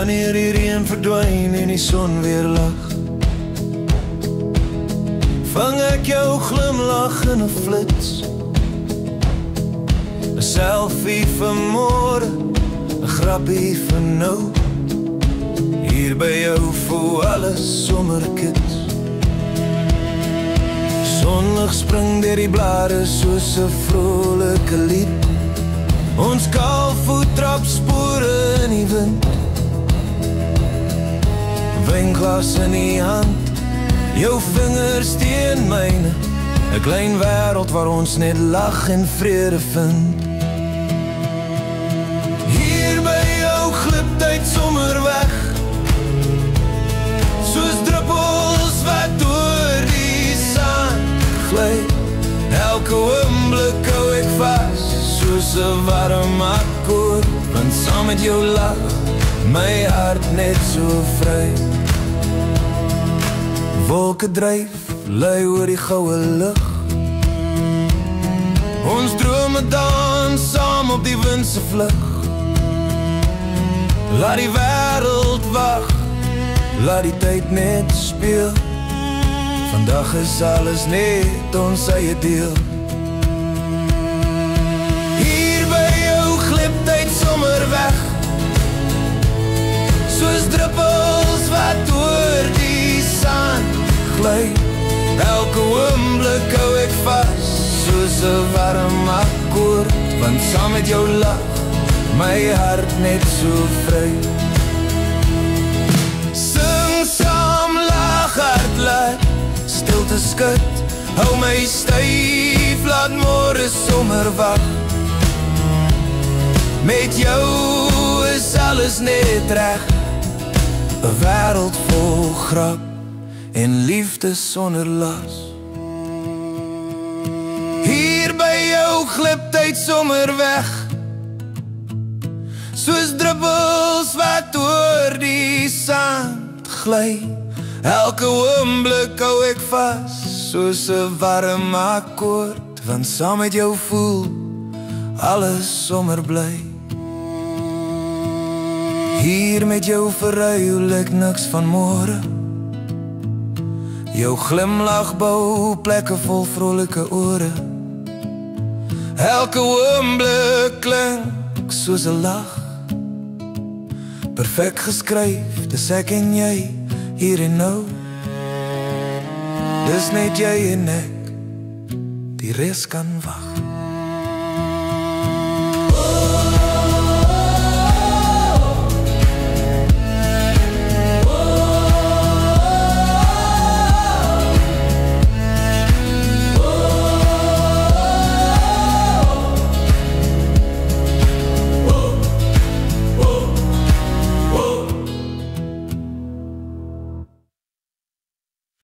Wanneer die reën verdwyn en die son weer lag, vang ek jou glimlach in 'n flits. 'n selfie vir môre, 'n grappie vir nou. Hier by jou voel alles sommerkits. Sonlig spring deur die blare soos 'n vrolike lied. Ons kaalvoet trap spore in die wind. Wynglas in die hand, jou vingers teen myne. 'n klein wêreld waar ons net lag en vrede vind. Hier by jou glip tyd sommer weg, soos druppels wat oor die sand gly. Elke oomblik hou ek vas, soos 'n warm akkoord, want saam met jou lag my hart net so vry. Wolke dryf, lei oor die goue lug. Ons drome dans saam op die wind se vlug. Laat die wêreld wag, laat die tyd net speel. Vandag is alles net ons eie deel. Hier by jou glip tyd sommer weg, soos druppels wat oor die sand gly. Elke oomblik hou ek vas, soos 'n warm akkoord, want saam met jou lag my hart net so vry. Sing saam, lag hard, laat stilte skud. Hou my styf, laat môre sommer wag. Met jou is alles net reg, 'n wêreld vol grap en liefde sonder las. Hier by jou glip tyd sommer weg, soos druppels wat oor die sand gly. Elke oomblik hou ek vas, soos 'n warm akkoord, want saam met jou voel alles sommer bly. Hier met jou verruil ek niks van môre. Jou glimlach bou plekke vol vrolike ore. Elke oomblik klink soos 'n lag, perfek geskryf, dis ek en jy hier en nou. Dis net jy en ek, die res kan wag.